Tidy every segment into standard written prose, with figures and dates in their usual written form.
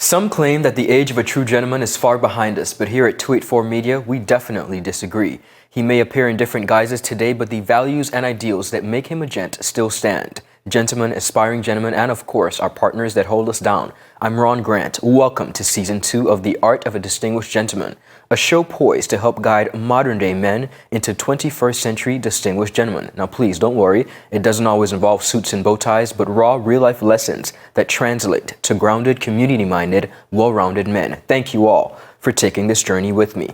Some claim that the age of a true gentleman is far behind us, but here at 284 Media, we definitely disagree. He may appear in different guises today, but the values and ideals that make him a gent still stand. Gentlemen, aspiring gentlemen, and of course, our partners that hold us down. I'm Ron Grant. Welcome to Season 2 of The Art of a Distinguished Gentleman, a show poised to help guide modern-day men into 21st century distinguished gentlemen. Now, please don't worry. It doesn't always involve suits and bow ties, but raw, real-life lessons that translate to grounded, community-minded, well-rounded men. Thank you all for taking this journey with me.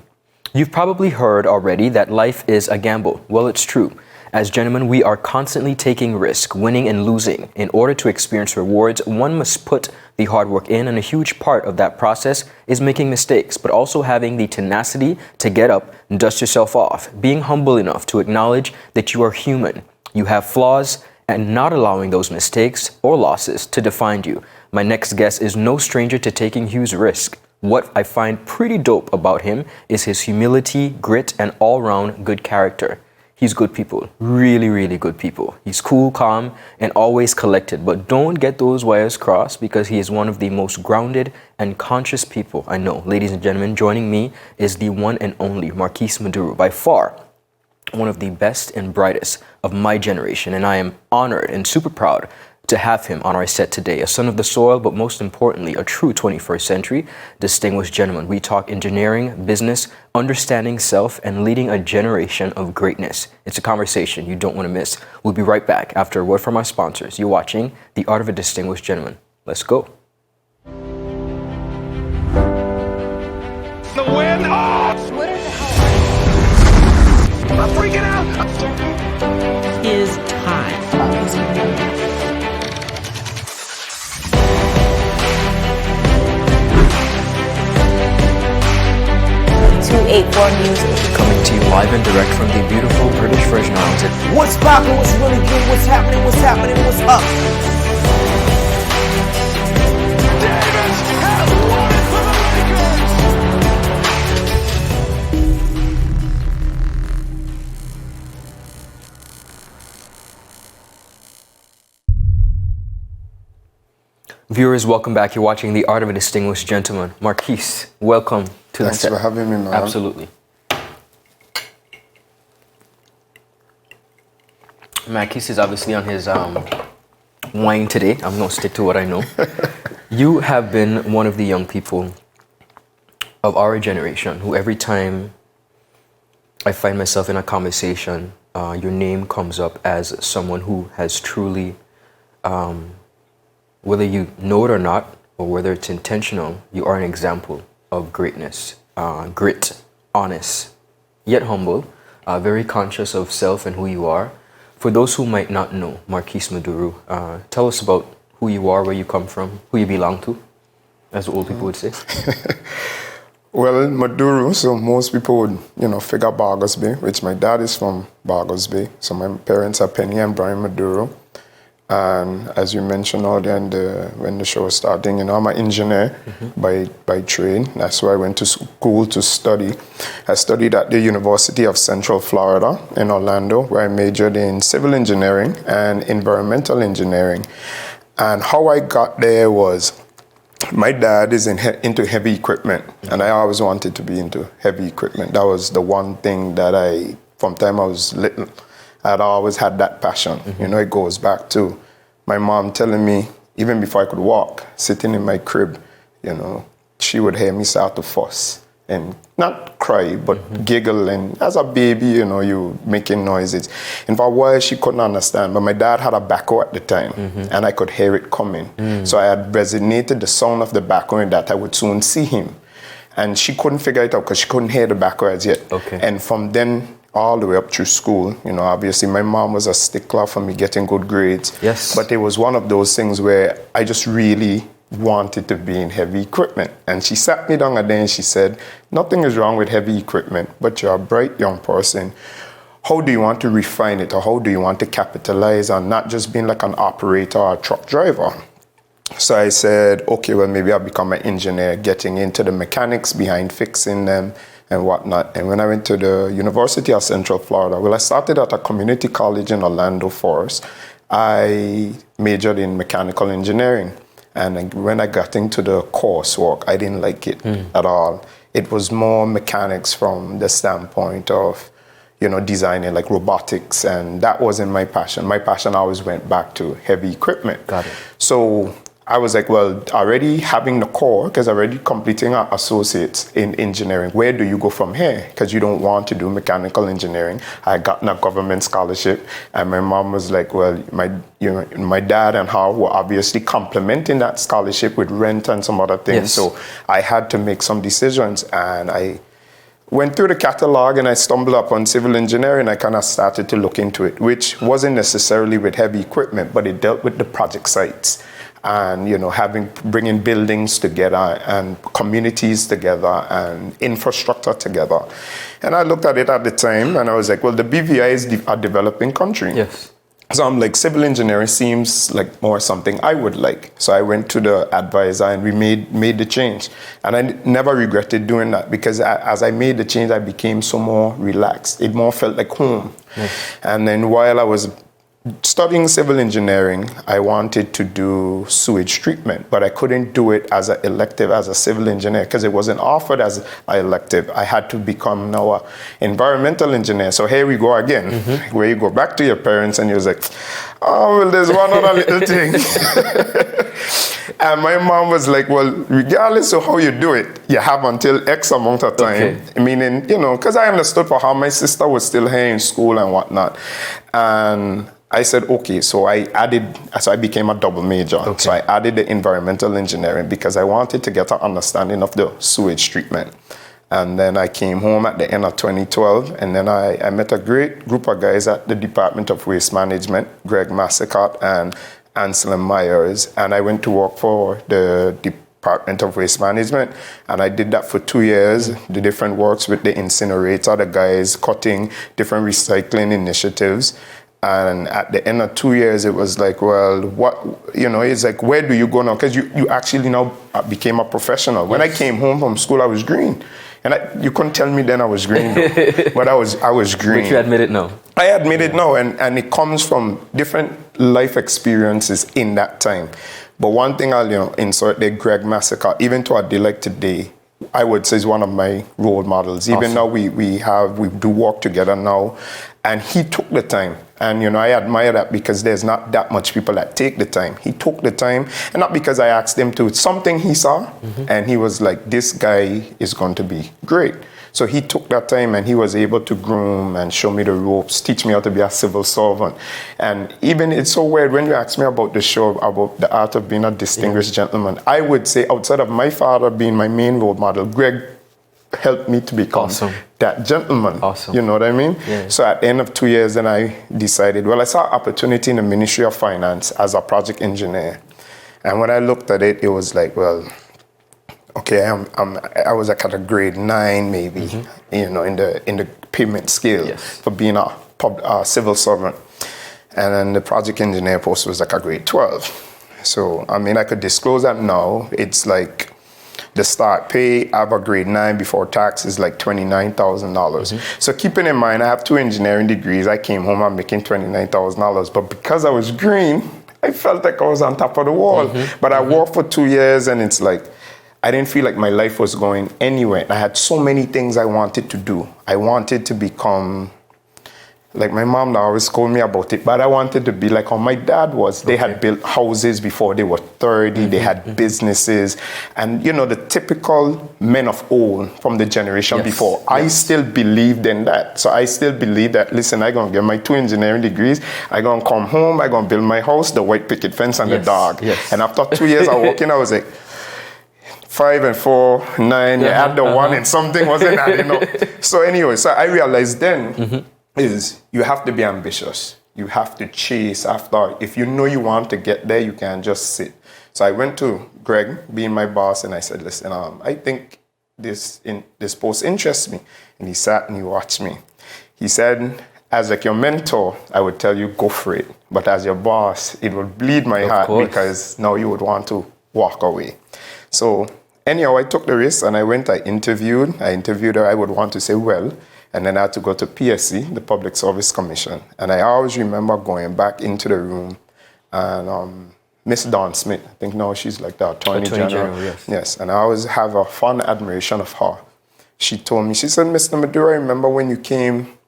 You've probably heard already that life is a gamble. Well, it's true. As gentlemen, we are constantly taking risk, winning and losing. In order to experience rewards, one must put the hard work in, and a huge part of that process is making mistakes, but also having the tenacity to get up and dust yourself off, being humble enough to acknowledge that you are human, you have flaws, and not allowing those mistakes or losses to define you. My next guest is no stranger to taking huge risk. What I find pretty dope about him is his humility, grit, and all-round good character. He's good people, really, really good people. He's cool, calm, and always collected. But don't get those wires crossed because he is one of the most grounded and conscious people I know. Ladies and gentlemen, joining me is the one and only Marquese Maduro, by far one of the best and brightest of my generation. And I am honored and super proud to have him on our set today, a son of the soil, but most importantly, a true 21st century distinguished gentleman. We talk engineering, business, understanding self, and leading a generation of greatness. It's a conversation you don't want to miss. We'll be right back after a word from our sponsors. You're watching The Art of a Distinguished Gentleman. Let's go. The win! Oh! What the hell? I'm freaking out! Is time. 284 Music. Coming to you live and direct from the beautiful British Virgin Islands. What's poppin', what's really good, what's happening, what's up? Davis has won it for the Lakers. Viewers, welcome back. You're watching The Art of a Distinguished Gentleman. Marquese, welcome to the Thanks set. for having me, man. Absolutely. Marquese is obviously on his wine today. I'm going to stick to what I know. You have been one of the young people of our generation who every time I find myself in a conversation, your name comes up as someone who has truly, whether you know it or not, or whether it's intentional, you are an example of greatness, grit, honest, yet humble, very conscious of self and who you are. For those who might not know Marquese Maduro, tell us about who you are, where you come from, who you belong to, as the old people would say. Well, Maduro, so most people would, figure Bargos Bay, which my dad is from Bargos Bay. So my parents are Penny and Brian Maduro. And as you mentioned earlier when the show was starting, I'm an engineer by trade. That's why I went to school to study. I studied at the University of Central Florida in Orlando, where I majored in civil engineering and environmental engineering. And how I got there was, my dad is into heavy equipment, and I always wanted to be into heavy equipment. That was the one thing that from time I was little, I'd always had that passion. It goes back to my mom telling me, even before I could walk, sitting in my crib, she would hear me start to fuss and not cry, but giggle. And as a baby, you making noises. And for a while, she couldn't understand. But my dad had a backhoe at the time, and I could hear it coming. So I had resonated the sound of the backhoe and that I would soon see him. And she couldn't figure it out because she couldn't hear the backhoe as yet. Okay. And from then all the way up through school, obviously my mom was a stickler for me getting good grades. Yes. But it was one of those things where I just really wanted to be in heavy equipment. And she sat me down a day and she said, nothing is wrong with heavy equipment, but you're a bright young person. How do you want to refine it, or how do you want to capitalize on not just being like an operator or a truck driver? So I said, okay, well, maybe I'll become an engineer, getting into the mechanics behind fixing them and whatnot. And when I went to the University of Central Florida, I started at a community college in Orlando Forest. I majored in mechanical engineering. And when I got into the coursework, I didn't like it at all. It was more mechanics from the standpoint of, designing like robotics, and that wasn't my passion. My passion always went back to heavy equipment. Got it. So I was like, well, already having the core, because already completing our associates in engineering, where do you go from here? Because you don't want to do mechanical engineering. I got a government scholarship, and my mom was like, well, my dad and her were obviously complementing that scholarship with rent and some other things. Yes. So I had to make some decisions, and I went through the catalog and I stumbled upon civil engineering. I kind of started to look into it, which wasn't necessarily with heavy equipment, but it dealt with the project sites and, bringing buildings together and communities together and infrastructure together. And I looked at it at the time and I was like, well, the BVI is a developing country. Yes. So I'm like, civil engineering seems like more something I would like. So I went to the advisor and we made the change. And I never regretted doing that, because as I made the change, I became so more relaxed. It more felt like home. Yes. And then while I was studying civil engineering, I wanted to do sewage treatment, but I couldn't do it as an elective as a civil engineer because it wasn't offered as an elective. I had to become now an environmental engineer. So here we go again, where you go back to your parents and you're like, oh, well, there's one other little thing. And my mom was like, well, regardless of how you do it, you have until X amount of time. Okay. Meaning, because I understood for how my sister was still here in school and whatnot. And I said, okay, so I became a double major. Okay. So I added the environmental engineering because I wanted to get an understanding of the sewage treatment. And then I came home at the end of 2012, and then I met a great group of guys at the Department of Waste Management, Greg Massicott and Anselm Myers, and I went to work for the Department of Waste Management, and I did that for 2 years, the different works with the incinerator, the guys cutting different recycling initiatives. And at the end of 2 years, it was like, well, it's like, where do you go now? Because you actually now became a professional. When I came home from school, I was green. And you couldn't tell me then I was green, though. But I was green. But you admit it now. I admit it now, and it comes from different life experiences in that time. But one thing I'll insert there, Greg Massacre, even to our day like today, I would say is one of my role models. Even Awesome. now we do work together now, and he took the time. And I admire that because there's not that much people that take the time. He took the time, and not because I asked him to. It's something he saw, and he was like, this guy is going to be great. So he took that time and he was able to groom and show me the ropes, teach me how to be a civil servant. And even it's so weird when you ask me about the show, about the art of being a distinguished gentleman, I would say outside of my father being my main role model, Greg helped me to become that gentleman. Awesome. You know what I mean? Yeah. So at the end of 2 years, then I decided, well, I saw an opportunity in the Ministry of Finance as a project engineer. And when I looked at it, it was like, well, okay, I was like at a grade 9 maybe, in the payment scale for being a civil servant. And then the project engineer post was like a grade 12. So, I could disclose that now. It's like the start pay of a grade 9 before tax is like $29,000. So keeping in mind, I have 2 engineering degrees. I came home, I'm making $29,000. But because I was green, I felt like I was on top of the wall. But I worked for 2 years, and it's like, I didn't feel like my life was going anywhere. I had so many things I wanted to do. I wanted to become, like my mom now always told me about it, but I wanted to be like how my dad was. They had built houses before they were 30, they had businesses, and the typical men of old from the generation before. I still believed in that. So I still believe that, listen, I'm going to get my 2 engineering degrees, I'm going to come home, I'm going to build my house, the white picket fence and the dog. And after 2 years of working, I was like, 5 and 4, 9, you add the 1 and something wasn't adding up. So anyway, so I realized then is you have to be ambitious. You have to chase after. If you know you want to get there, you can't just sit. So I went to Greg, being my boss, and I said, listen, I think this post interests me. And he sat and he watched me. He said, as like your mentor, I would tell you, go for it. But as your boss, it would bleed my heart because now you would want to walk away. So anyhow, I took the risk and I went, I interviewed her. I would want to say, well, and then I had to go to PSC, the Public Service Commission. And I always remember going back into the room and Miss Dawn Smith. I think now she's like the Attorney General. Yes. Yes, and I always have a fond admiration of her. She told me, she said, Mr. Maduro, I remember when you came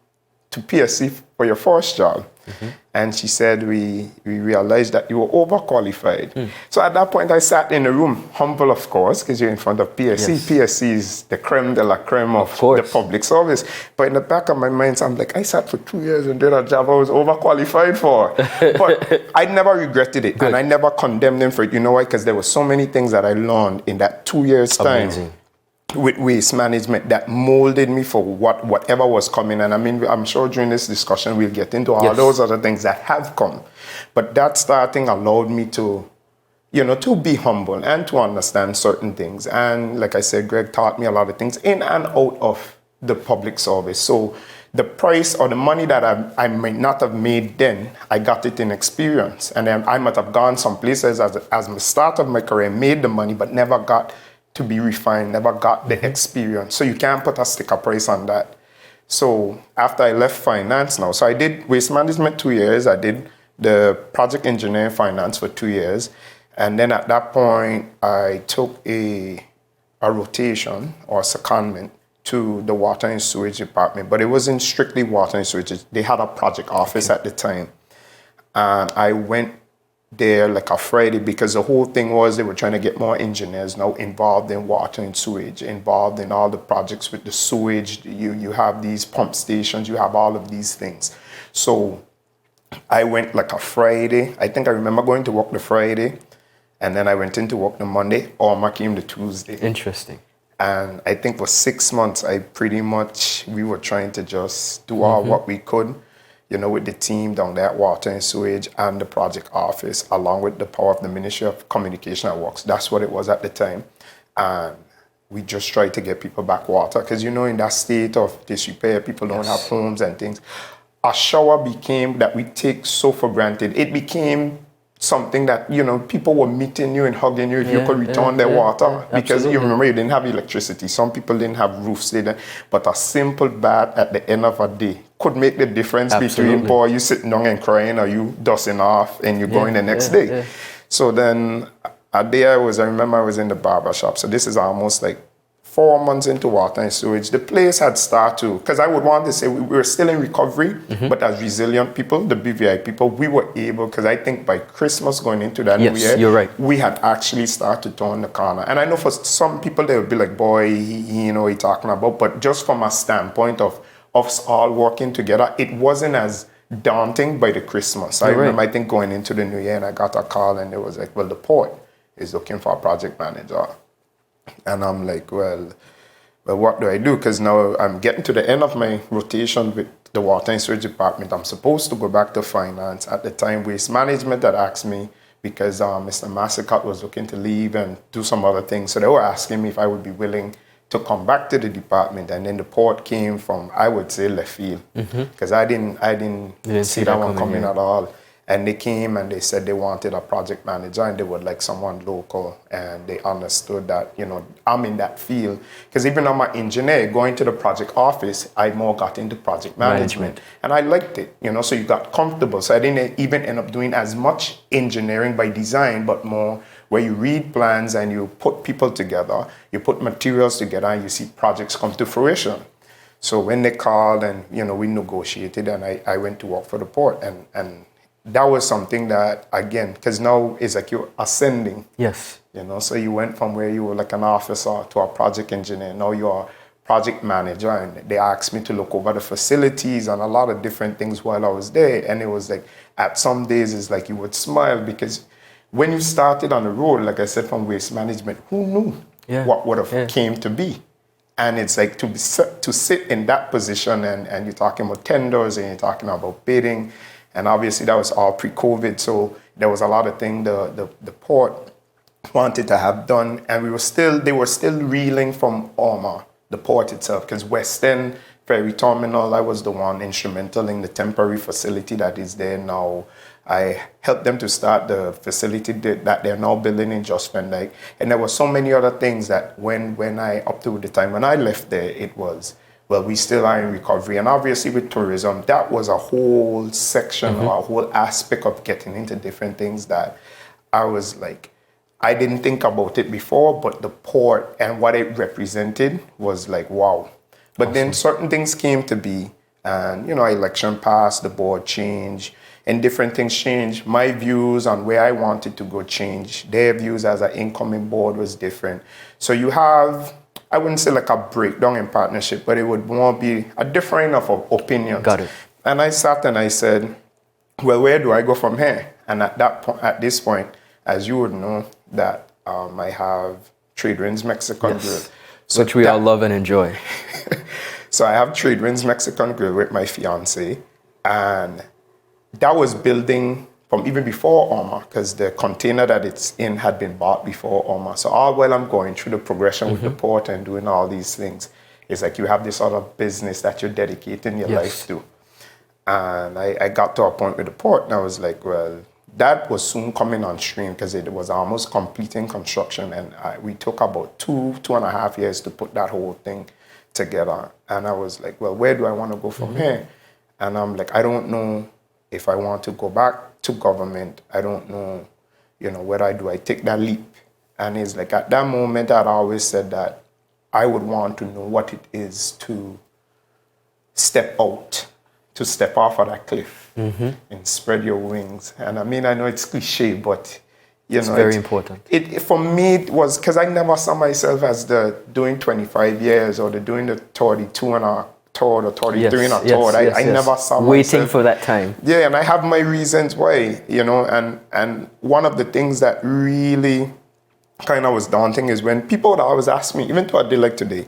to PSC for your first job. And she said, we realized that you were overqualified. So at that point, I sat in the room, humble, of course, because you're in front of PSC. Yes. PSC is the creme de la creme of the public service. But in the back of my mind, I'm like, I sat for 2 years and did a job I was overqualified for. But I never regretted it. And I never condemned them for it. You know why? Because there were so many things that I learned in that 2 years' time. Amazing. With waste management that molded me for whatever was coming. And I mean, I'm sure during this discussion we'll get into all those other things that have come. But that starting allowed me to, to be humble and to understand certain things. And like I said, Greg taught me a lot of things in and out of the public service. So the price or the money that I might not have made then, I got it in experience. And then I might have gone some places as the start of my career, made the money, but never got to be refined, never got the experience. So you can't put a sticker price on that. So after I left finance now, so I did waste management 2 years, I did the project engineering finance for 2 years. And then at that point, I took a rotation or secondment to the water and sewage department, but it wasn't strictly water and sewage. They had a project office at the time. And I went there like a Friday because the whole thing was they were trying to get more engineers now involved in water and sewage, involved in all the projects with the sewage. You have these pump stations, you have all of these things. So I went like a Friday. I think I remember going to work the Friday, and then I went into work the Monday, or came the Tuesday. Interesting. And I think for 6 months, we were trying to just do all what we could, with the team down there at Water and Sewage and the project office, along with the power of the Ministry of Communication and Works. That's what it was at the time. And we just tried to get people back water, because, in that state of disrepair, people don't have homes and things. A shower became that we take so for granted. It became something that, people were meeting you and hugging you if you could return their water. Because you remember, you didn't have electricity. Some people didn't have roofs. But a simple bath at the end of a day could make the difference between, boy, you sitting down and crying, or you dusting off and you're going the next day. So then a day I remember I was in the barber shop. So this is almost like 4 months into water and sewage. The place had started to, because I would want to say we were still in recovery, but as resilient people, the BVI people, we were able, because I think by Christmas going into that new year, you're right. we had actually started to turn the corner. And I know for some people, they would be like, boy, he talking about, but just from a standpoint of us all working together, it wasn't as daunting by the Christmas. I remember, I think, going into the new year, and I got a call, and it was like, well, the port is looking for a project manager. And I'm like, well, what do I do? Because now I'm getting to the end of my rotation with the water and sewage department. I'm supposed to go back to finance. At the time, waste management had asked me, because Mr. Massacott was looking to leave and do some other things. So they were asking me if I would be willing to come back to the department. And then the port came from, I would say, left field. Because I didn't see that one coming at all. And they came and they said they wanted a project manager and they would like someone local. And they understood that, I'm in that field. Because even though I'm an engineer, going to the project office, I more got into project management. And I liked it, so you got comfortable. So I didn't even end up doing as much engineering by design, but more where you read plans and you put people together, you put materials together, and you see projects come to fruition. So when they called and, we negotiated, and I went to work for the port, and that was something that, again, because now it's like you're ascending. Yes. So you went from where you were like an officer to a project engineer. Now you're a project manager, and they asked me to look over the facilities and a lot of different things while I was there. And it was like, at some days, it's like you would smile, because when you started on the road, like I said, from waste management, who knew what would have came to be? And it's like to sit in that position, and you're talking about tenders, and you're talking about bidding. And obviously that was all pre-COVID, so there was a lot of things the port wanted to have done, and they were still reeling from Orma, the port itself, because Western Ferry Terminal, I was the one instrumental in the temporary facility that is there now. I helped them to start the facility that they're now building in Just Van Dyke. And there were so many other things that when I, up to the time when I left there, it was, well, we still are in recovery. And obviously with tourism, that was a whole section or a whole aspect of getting into different things that I was like, I didn't think about it before, but the port and what it represented was like, wow. But then certain things came to be, and election passed, the board changed, and different things changed. My views on where I wanted to go changed. Their views as an incoming board was different. So you have, I wouldn't say like a breakdown in partnership, but it would more be a differing of opinions. Got it. And I sat and I said, well, where do I go from here? And at this point, as you would know, that I have Trade Winds Mexican Grill. So which we all love and enjoy. So I have Trade Winds Mexican Grill with my fiance, and that was building from even before OMA, because the container that it's in had been bought before OMA. So all while I'm going through the progression with the port and doing all these things, it's like you have this other business that you're dedicating your life to. And I got to a point with the port, and I was like, well, that was soon coming on stream because it was almost completing construction, and we took about 2.5 years to put that whole thing together. And I was like, well, where do I want to go from here? And I'm like, I don't know if I want to go back to government. I don't know, whether I take that leap. And it's like at that moment, I'd always said that I would want to know what it is to step out, to step off of that cliff and spread your wings. And I mean, I know it's cliche, but it's very important. It for me, it was because I never saw myself as doing 25 years or doing the 32 and a third or 33 and a third. I never saw myself waiting for that time. Yeah, and I have my reasons why, and one of the things that really kind of was daunting is when people would always ask me, even to a day like today,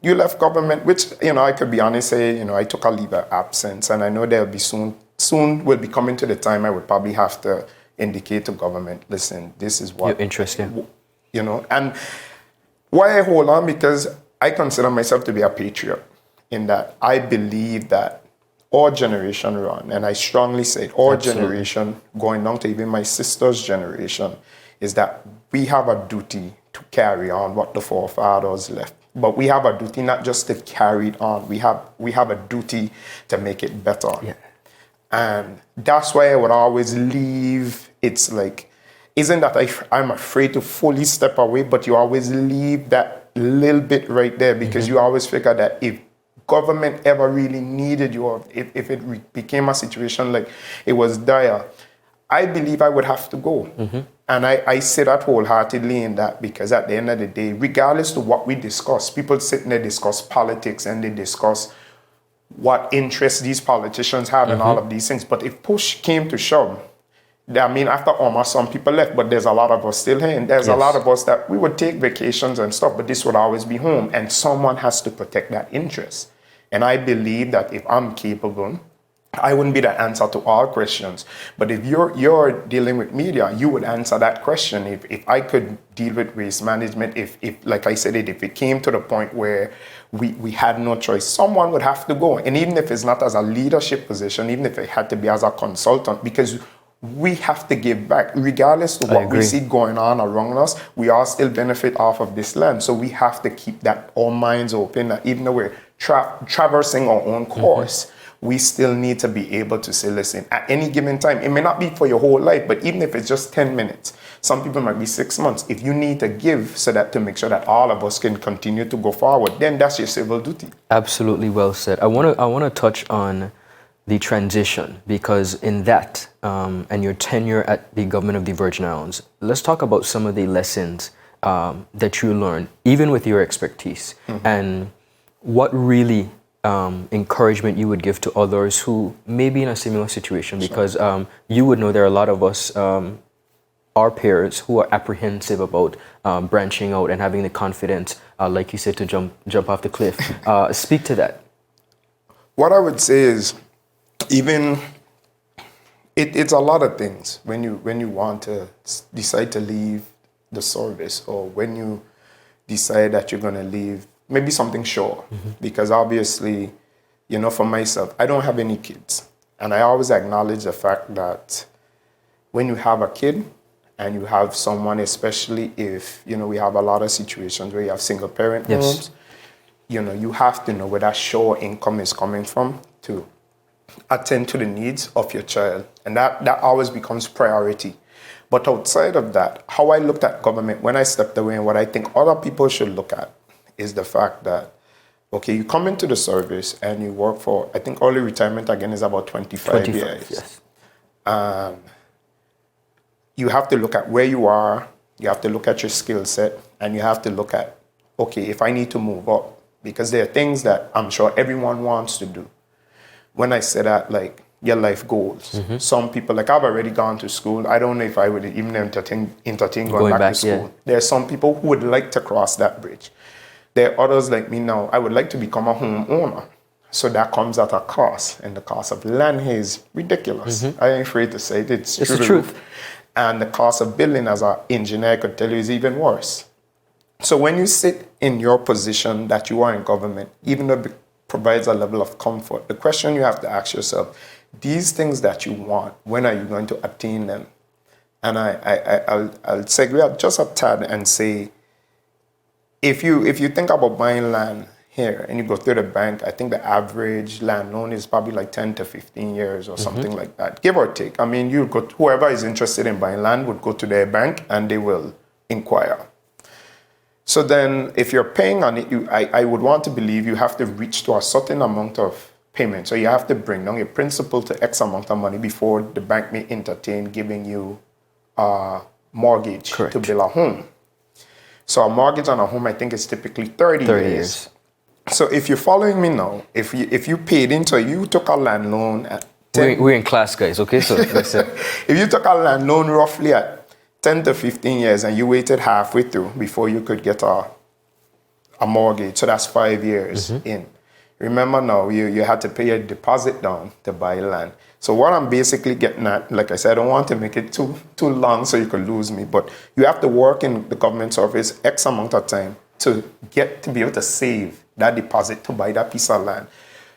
you left government, which, I could be honest, say, I took a leave of absence, and I know there'll be soon will be coming to the time I would probably have to indicate to government, listen, this is what... Your interest, yeah. And why I hold on, because I consider myself to be a patriot, in that I believe that our generation run, and I strongly say our generation, going down to even my sister's generation, is that we have a duty to carry on what the forefathers left. But we have a duty not just to carry it on. We have a duty to make it better. Yeah. And that's why I would always leave. It's like, isn't that I'm afraid to fully step away, but you always leave that little bit right there, because you always figure that if government ever really needed you, or if it became a situation like it was dire, I believe I would have to go. And I say that wholeheartedly in that, because at the end of the day, regardless of what we discuss, people sit and they discuss politics and they discuss what interests these politicians have and all of these things. But if push came to shove, I mean, after almost some people left, but there's a lot of us still here. And there's a lot of us that we would take vacations and stuff, but this would always be home. And someone has to protect that interest. And I believe that if I'm capable, I wouldn't be the answer to all questions. But if you're dealing with media, you would answer that question. If I could deal with waste management, if like I said, if it came to the point where we had no choice, someone would have to go. And even if it's not as a leadership position, even if it had to be as a consultant, because we have to give back. Regardless of what we see going on around us, we all still benefit off of this land. So we have to keep that our minds open, that even though we're traversing our own course, we still need to be able to say, listen, at any given time, it may not be for your whole life, but even if it's just 10 minutes, some people might be 6 months. If you need to give so that to make sure that all of us can continue to go forward, then that's your civil duty. Absolutely well said. I want to touch on the transition, because in that and your tenure at the government of the Virgin Islands, let's talk about some of the lessons that you learned, even with your expertise, and what really encouragement you would give to others who may be in a similar situation, because you would know there are a lot of us, our peers, who are apprehensive about branching out and having the confidence, like you said, to jump off the cliff. Speak to that. What I would say is, even it's a lot of things when you want to decide to leave the service, or when you decide that you're going to leave maybe something sure, because obviously, for myself, I don't have any kids. And I always acknowledge the fact that when you have a kid and you have someone, especially if, we have a lot of situations where you have single parent homes, you have to know where that sure income is coming from to attend to the needs of your child. And that always becomes priority. But outside of that, how I looked at government when I stepped away and what I think other people should look at is the fact that, okay, you come into the service and you work for, I think early retirement again is about 25 years. Yes. You have to look at where you are, you have to look at your skill set, and you have to look at, okay, if I need to move up, because there are things that I'm sure everyone wants to do. When I say that, like, your life goals. Some people, like, I've already gone to school. I don't know if I would even entertain going back to school. Yeah. There are some people who would like to cross that bridge. There are others like me now. I would like to become a homeowner. So that comes at a cost. And the cost of land here is ridiculous. I ain't afraid to say it. It's the truth. And the cost of building as an engineer, I could tell you, is even worse. So when you sit in your position that you are in government, even though it provides a level of comfort, the question you have to ask yourself, these things that you want, when are you going to attain them? And I'll segue just a tad and say, if you think about buying land here and you go through the bank, I think the average land loan is probably like 10 to 15 years or something like that, give or take. I mean, you go, whoever is interested in buying land would go to their bank and they will inquire. So then if you're paying on it, I would want to believe you have to reach to a certain amount of payment. So you have to bring down your principal to X amount of money before the bank may entertain giving you a mortgage Correct. to build a home. So a mortgage on a home, I think, is typically 30 years. So if you're following me now, if you paid into, you took a land loan at 10, We're in class, guys, okay? So listen. if you took a land loan roughly at 10 to 15 years and you waited halfway through before you could get a mortgage, so that's 5 years in. Remember now, you had to pay a deposit down to buy land. So what I'm basically getting at, like I said, I don't want to make it too long so you could lose me, but you have to work in the government service X amount of time to be able to save that deposit to buy that piece of land.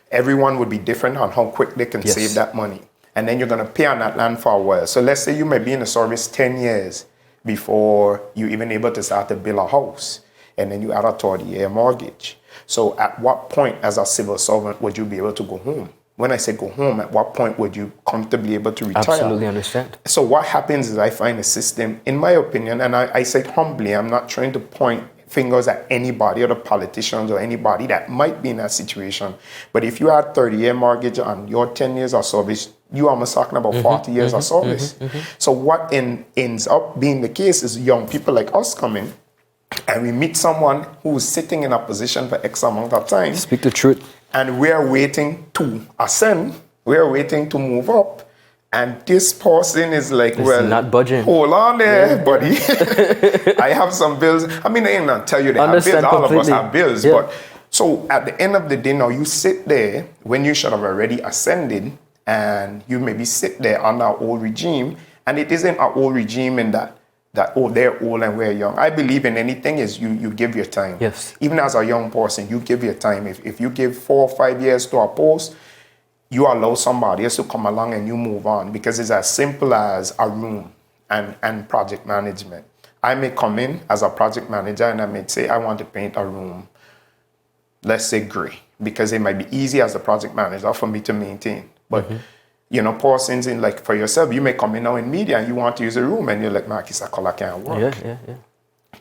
Everyone would be different on how quick they can save that money. And then you're going to pay on that land for a while. So let's say you may be in the service 10 years before you're even able to start to build a house. And then you add a 30-year mortgage. So at what point as a civil servant would you be able to go home? When I say go home, at what point would you comfortably able to retire? Absolutely understand. So what happens is I find a system, in my opinion, and I say it humbly, I'm not trying to point fingers at anybody or the politicians or anybody that might be in that situation. But if you had 30-year mortgage on your 10 years of service, you almost talking about 40 years of service. So what ends up being the case is young people like us come in and we meet someone who's sitting in a position for X amount of time. Speak the truth. And we're waiting to ascend. We're waiting to move up. And this person is like, well, not budging. Hold on there, buddy. I have some bills. I mean, I ain't not tell you they have bills. All of us have bills. But so at the end of the day, now you sit there when you should have already ascended, and you maybe sit there under our old regime, and it isn't our old regime in that oh, they're old and we're young. I believe in anything is you give your time. Yes. Even as a young person, you give your time. If you give 4 or 5 years to a post, you allow somebody else to come along and you move on, because it's as simple as a room and project management. I may come in as a project manager and I may say, I want to paint a room, let's say gray, because it might be easy as a project manager for me to maintain. But you know, persons in, like, for yourself, you may come in now in media and you want to use a room and you're like, Marquese, that color can't work. Yeah.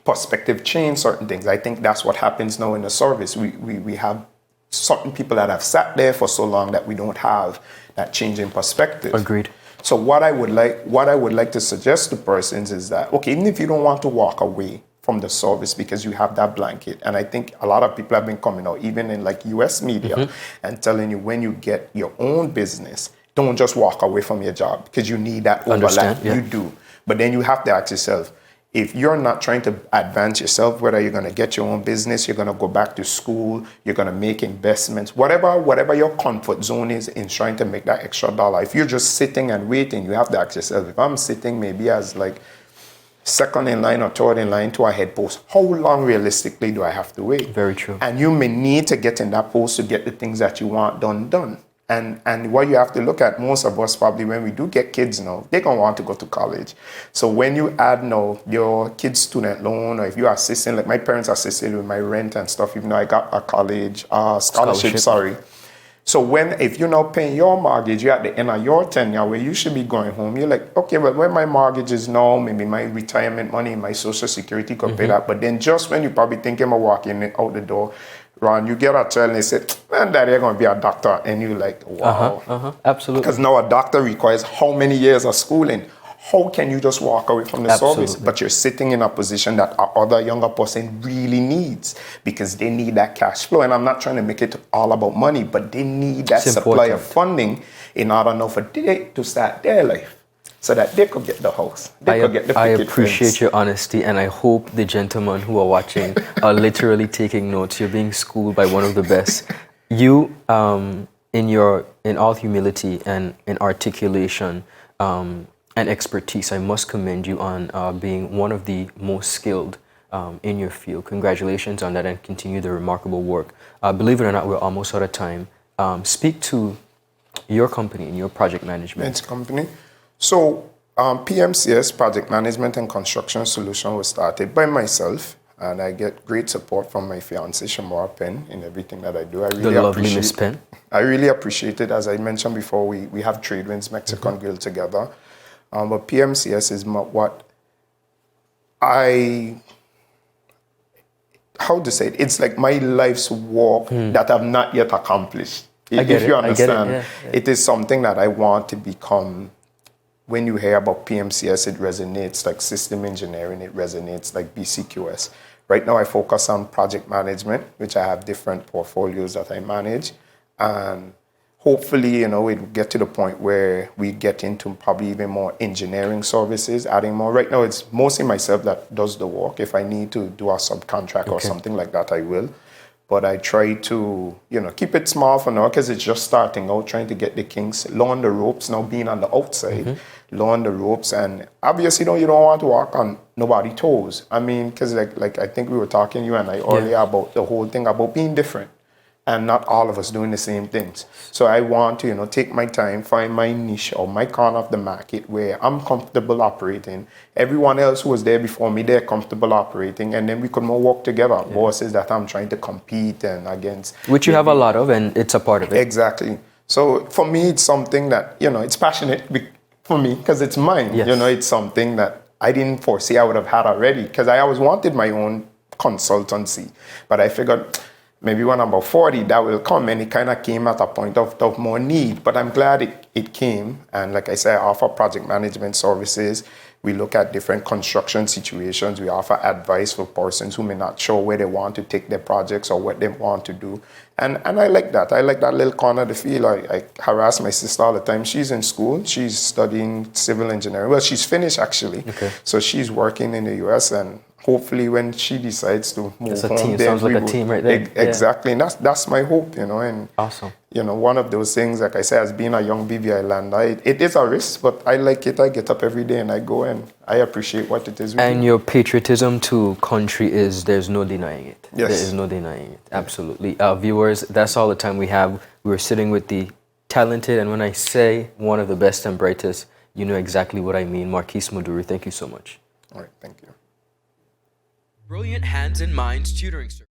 Perspective change certain things. I think that's what happens now in the service. We have certain people that have sat there for so long that we don't have that change in perspective. Agreed. So what I would like to suggest to persons is that, okay, even if you don't want to walk away from the service because you have that blanket, and I think a lot of people have been coming out, even in like US media, and telling you when you get your own business, don't just walk away from your job because you need that overlap. You do. But then you have to ask yourself, if you're not trying to advance yourself, whether you're going to get your own business, you're going to go back to school, you're going to make investments, whatever your comfort zone is in trying to make that extra dollar. If you're just sitting and waiting, you have to ask yourself, if I'm sitting maybe as like second in line or third in line to a head post, how long realistically do I have to wait? Very true. And you may need to get in that post to get the things that you want done. And what you have to look at, most of us probably when we do get kids now, they're going to want to go to college. So when you add now your kid's student loan, or if you're assisting, like my parents assisted with my rent and stuff, even though I got a college scholarship. So if you're not paying your mortgage, you're at the end of your tenure where you should be going home. You're like, okay, well, when my mortgage is now, maybe my retirement money, my social security could pay that. But then just when you're probably thinking of walking out the door, Ron, you get a child and they say, man, daddy, you're going to be a doctor. And you're like, wow. Absolutely. Because now a doctor requires how many years of schooling? How can you just walk away from the service? But you're sitting in a position that a other younger person really needs because they need that cash flow. And I'm not trying to make it all about money, but they need that supply of funding in order now for they to start their life so that they could get the house. They could get the I picket appreciate fence. your honesty, and I hope the gentlemen who are watching are literally taking notes. You're being schooled by one of the best. You, in all humility and in articulation, and expertise, I must commend you on being one of the most skilled in your field. Congratulations on that and continue the remarkable work. Believe it or not, we're almost out of time. Speak to your company and your project management. Company. So PMCS, Project Management and Construction Solution, was started by myself. And I get great support from my fiancée, Shamora Penn, in everything that I do. I really The lovely Miss Penn. I really appreciate it. As I mentioned before, we have Trade Winds Mexican Grill together. But PMCS is how to say it? It's like my life's work that I've not yet accomplished. If you understand, it is something that I want to become. When you hear about PMCS, it resonates like system engineering, it resonates like BCQS. Right now I focus on project management, which I have different portfolios that I manage. And hopefully, it will get to the point where we get into probably even more engineering services, adding more. Right now, it's mostly myself that does the work. If I need to do a subcontract or something like that, I will. But I try to, keep it small for now because it's just starting out, trying to get the kinks, learn the ropes, now being on the outside, learn the ropes. And obviously, you don't want to walk on nobody's toes. I mean, because like I think we were talking, you and I, earlier about the whole thing about being different. And not all of us doing the same things. So I want to, take my time, find my niche or my corner of the market where I'm comfortable operating. Everyone else who was there before me, they're comfortable operating. And then we could more work together. Bosses that I'm trying to compete and against. Which you have a lot of, and it's a part of it. Exactly. So for me, it's something that, it's passionate for me because it's mine. Yes. It's something that I didn't foresee I would have had already because I always wanted my own consultancy. But I figured maybe when I'm about 40, that will come. And it kind of came at a point of more need. But I'm glad it came. And like I said, I offer project management services. We look at different construction situations. We offer advice for persons who may not sure where they want to take their projects or what they want to do. And I like that. I like that little corner of the field. I harass my sister all the time. She's in school. She's studying civil engineering. Well, she's finished, actually. Okay. So she's working in the U.S. and hopefully when she decides to move it's a home, team. Sounds like a team right there. Exactly. And that's my hope, and awesome. One of those things, like I said, as being a young BVI lander, it is a risk, but I like it. I get up every day and I go and I appreciate what it is. And your patriotism to country there's no denying it. Yes. There is no denying it. Absolutely. Viewers, that's all the time we have. We're sitting with the talented, and when I say one of the best and brightest, you know exactly what I mean. Marquese Maduro, thank you so much. All right, thank you. Brilliant Hands and Minds Tutoring Service.